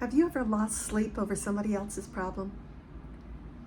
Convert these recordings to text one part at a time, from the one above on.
Have you ever lost sleep over somebody else's problem?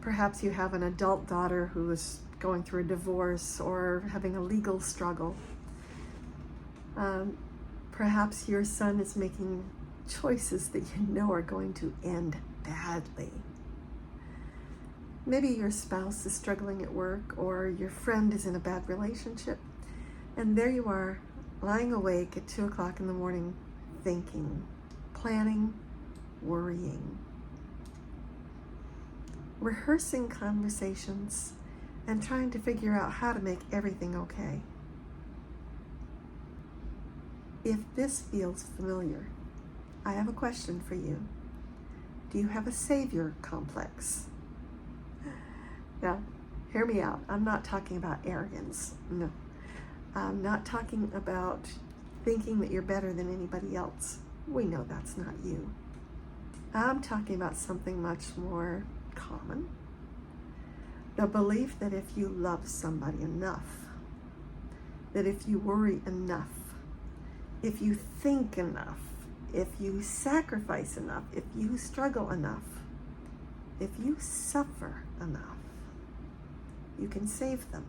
Perhaps you have an adult daughter who is going through a divorce or having a legal struggle. Perhaps your son is making choices that you know are going to end badly. Maybe your spouse is struggling at work, or your friend is in a bad relationship, and there you are, lying awake at 2 o'clock in the morning, thinking, planning, worrying, rehearsing conversations, and trying to figure out how to make everything okay. If this feels familiar, I have a question for you. Do you have a savior complex? Now, hear me out. I'm not talking about arrogance. No. I'm not talking about thinking that you're better than anybody else. We know that's not you. I'm talking about something much more common. The belief that if you love somebody enough, that if you worry enough, if you think enough, if you sacrifice enough, if you struggle enough, if you suffer enough, you can save them.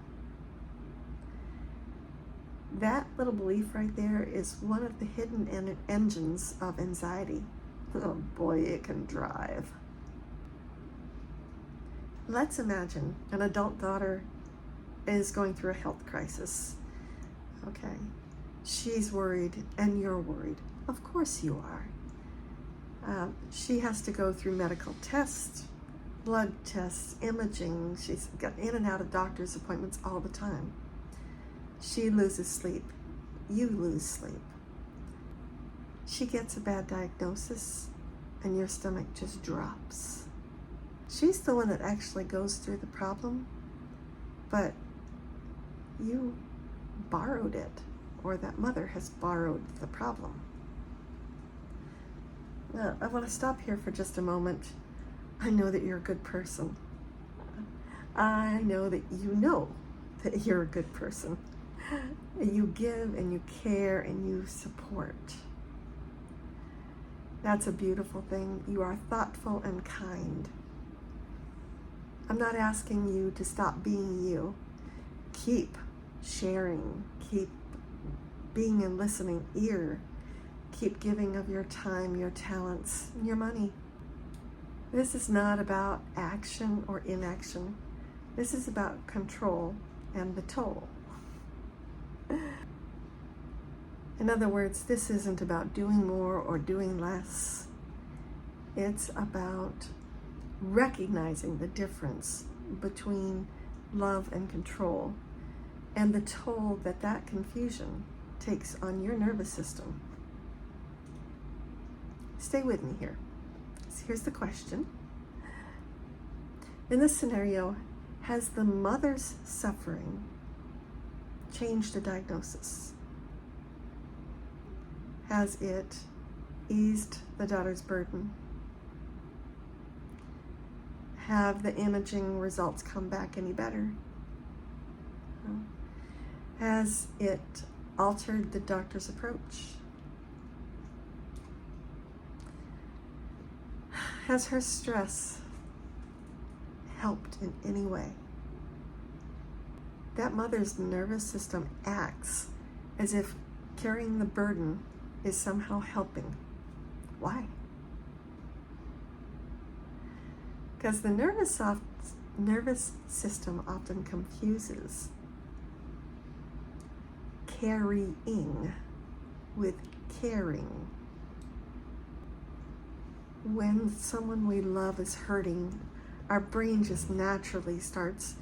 That little belief right there is one of the hidden engines of anxiety. Oh boy, it can drive. Let's imagine an adult daughter is going through a health crisis. Okay, she's worried and you're worried. Of course you are. She has to go through medical tests, blood tests, imaging. She's got in and out of doctor's appointments all the time. She loses sleep. You lose sleep. She gets a bad diagnosis and your stomach just drops. She's the one that actually goes through the problem, but you borrowed it, or that mother has borrowed the problem. Now, I want to stop here for just a moment. I know that you're a good person. I know that you're a good person. You give and you care and you support. That's a beautiful thing. You are thoughtful and kind. I'm not asking you to stop being you. Keep sharing. Keep being a listening ear. Keep giving of your time, your talents, and your money. This is not about action or inaction. This is about control and the toll. In other words, this isn't about doing more or doing less. It's about recognizing the difference between love and control and the toll that confusion takes on your nervous system. Stay with me here. So here's the question. In this scenario, has the mother's suffering changed the diagnosis? Has it eased the daughter's burden? Have the imaging results come back any better? Has it altered the doctor's approach? Has her stress helped in any way? That mother's nervous system acts as if carrying the burden is somehow helping. Why? Because the nervous system often confuses carrying with caring. When someone we love is hurting, our brain just naturally starts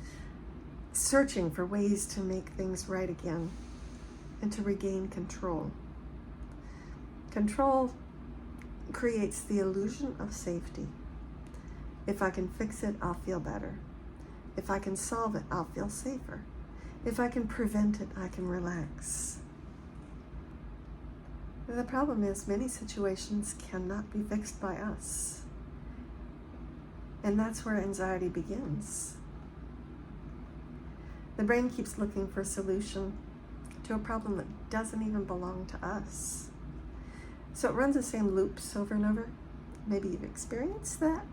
searching for ways to make things right again and to regain control. Control creates the illusion of safety. If I can fix it, I'll feel better. If I can solve it, I'll feel safer. If I can prevent it, I can relax. The problem is many situations cannot be fixed by us. And that's where anxiety begins. The brain keeps looking for a solution to a problem that doesn't even belong to us. So it runs the same loops over and over. Maybe you've experienced that.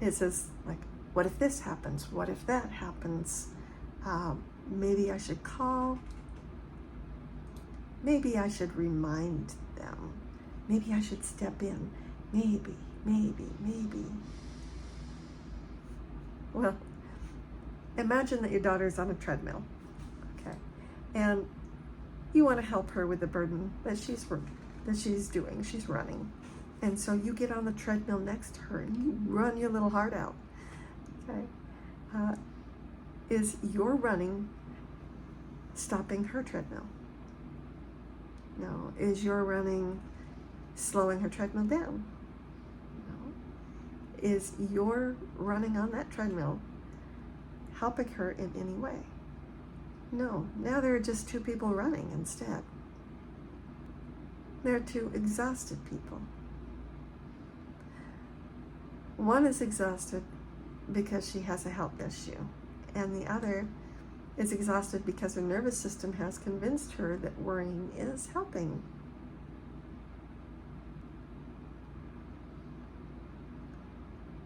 It says, like, what if this happens? What if that happens? Maybe I should call. Maybe I should remind them. Maybe I should step in. Maybe. Well, imagine that your daughter's on a treadmill, okay? And you want to help her with the burden that she's doing. She's running. And so you get on the treadmill next to her and you run your little heart out, okay? Is your running stopping her treadmill? No. Is your running slowing her treadmill down? No. Is your running on that treadmill helping her in any way? No. Now there are just two people running instead. There are two exhausted people. One is exhausted because she has a health issue, and the other is exhausted because her nervous system has convinced her that worrying is helping.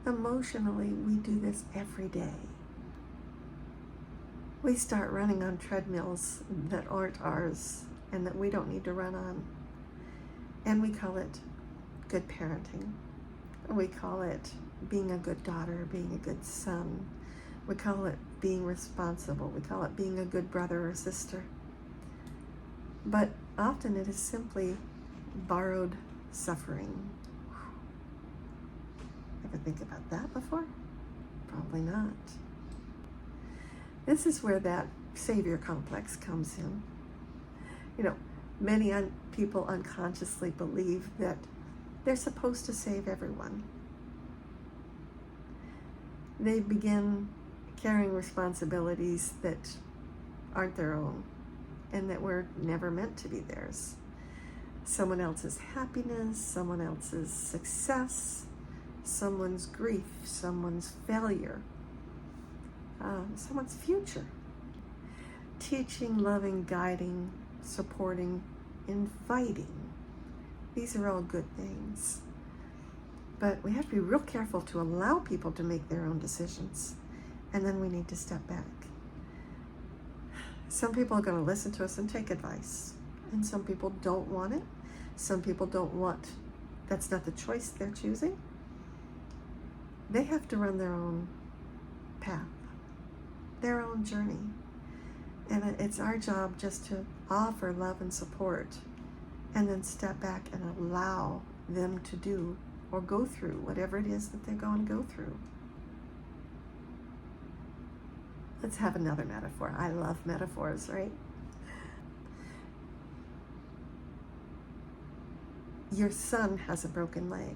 Emotionally, we do this every day. We start running on treadmills that aren't ours and that we don't need to run on. And we call it good parenting. We call it being a good daughter, being a good son. We call it being responsible. We call it being a good brother or sister. But often it is simply borrowed suffering. Ever think about that before? Probably not. This is where that savior complex comes in. You know, many people unconsciously believe that they're supposed to save everyone. They begin carrying responsibilities that aren't their own and that were never meant to be theirs. Someone else's happiness, someone else's success, someone's grief, someone's failure, someone's future. Teaching, loving, guiding, supporting, inviting. These are all good things. But we have to be real careful to allow people to make their own decisions. And then we need to step back. Some people are going to listen to us and take advice. And some people don't want it. Some people don't want, that's not the choice they're choosing. They have to run their own path, their own journey. And it's our job just to offer love and support and then step back and allow them to do or go through whatever it is that they're going to go through. Let's have another metaphor. I love metaphors, right? Your son has a broken leg.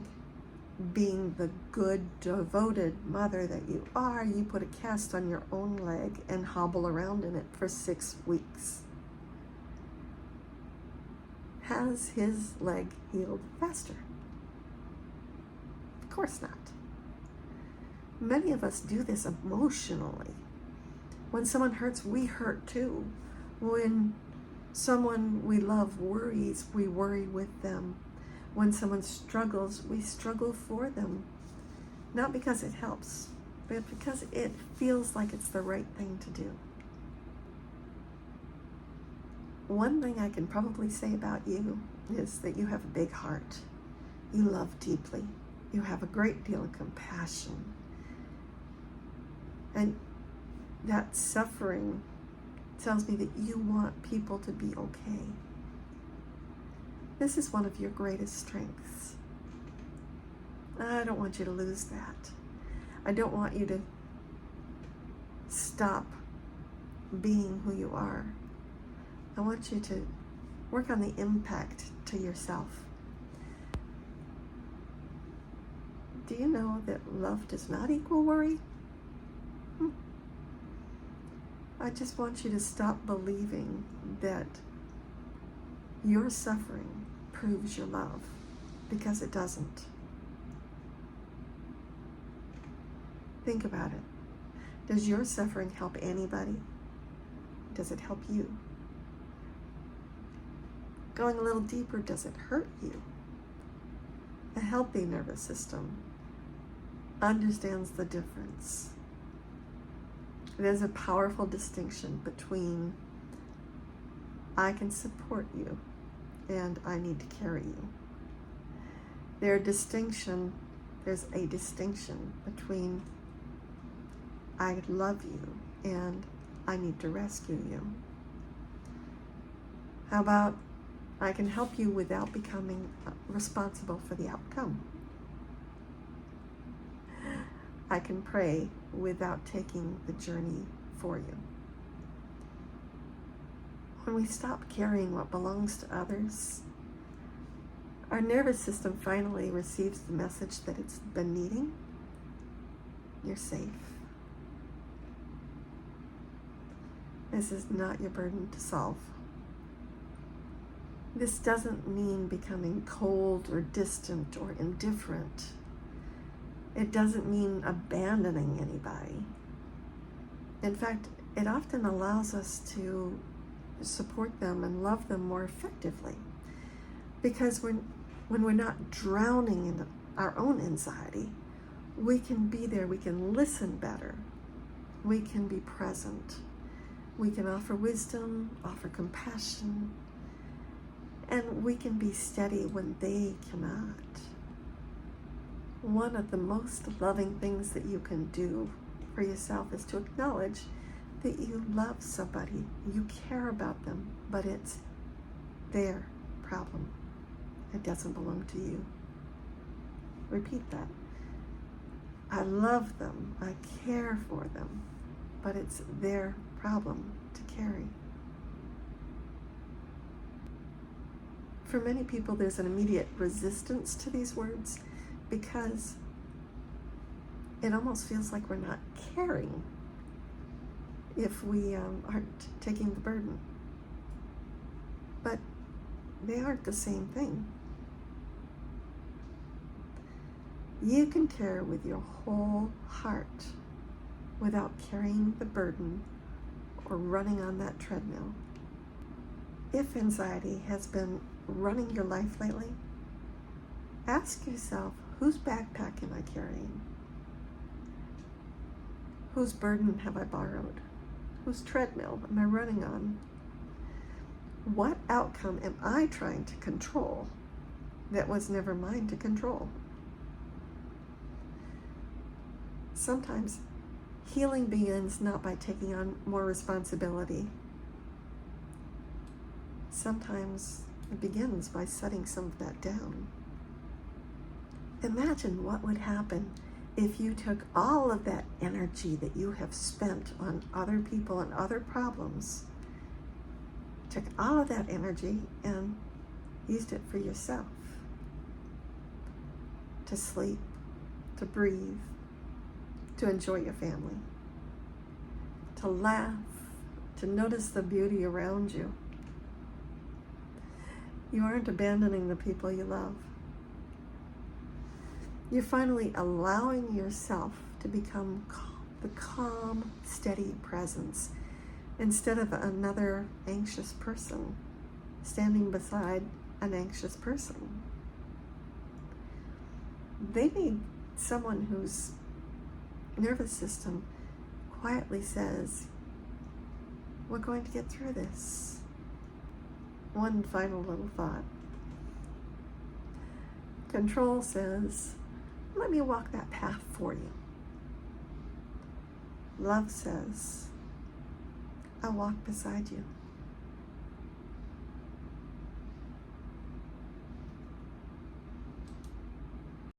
Being the good, devoted mother that you are, you put a cast on your own leg and hobble around in it for 6 weeks. Has his leg healed faster? Of course not. Many of us do this emotionally. When someone hurts, we hurt too. When someone we love worries, we worry with them. When someone struggles, we struggle for them. Not because it helps, but because it feels like it's the right thing to do. One thing I can probably say about you is that you have a big heart. You love deeply. You have a great deal of compassion. And that suffering tells me that you want people to be okay. This is one of your greatest strengths. I don't want you to lose that. I don't want you to stop being who you are. I want you to work on the impact to yourself. Do you know that love does not equal worry? I just want you to stop believing that your suffering proves your love, because it doesn't. Think about it. Does your suffering help anybody? Does it help you? Going a little deeper, does it hurt you? A healthy nervous system understands the difference. There's a powerful distinction between I can support you and I need to carry you. There's a distinction between I love you and I need to rescue you. How about I can help you without becoming responsible for the outcome? I can pray without taking the journey for you. When we stop carrying what belongs to others, our nervous system finally receives the message that it's been needing. You're safe. This is not your burden to solve. This doesn't mean becoming cold or distant or indifferent. It doesn't mean abandoning anybody. In fact, it often allows us to support them and love them more effectively. Because when we're not drowning in our own anxiety, we can be there, we can listen better, we can be present, we can offer wisdom, offer compassion, and we can be steady when they cannot. One of the most loving things that you can do for yourself is to acknowledge that you love somebody, you care about them, but it's their problem. It doesn't belong to you. Repeat that. I love them, I care for them, but it's their problem to carry. For many people, there's an immediate resistance to these words because it almost feels like we're not caring if we aren't taking the burden. But they aren't the same thing. You can care with your whole heart without carrying the burden or running on that treadmill. If anxiety has been running your life lately, ask yourself, whose backpack am I carrying? Whose burden have I borrowed? Whose treadmill am I running on? What outcome am I trying to control that was never mine to control? Sometimes healing begins not by taking on more responsibility. Sometimes it begins by setting some of that down. Imagine what would happen if you took all of that energy that you have spent on other people and other problems, took all of that energy and used it for yourself. To sleep, to breathe, to enjoy your family, to laugh, to notice the beauty around you. You aren't abandoning the people you love. You're finally allowing yourself to become the calm, steady presence instead of another anxious person standing beside an anxious person. They need someone whose nervous system quietly says, we're going to get through this. One final little thought. Control says, let me walk that path for you. Love says, I'll walk beside you.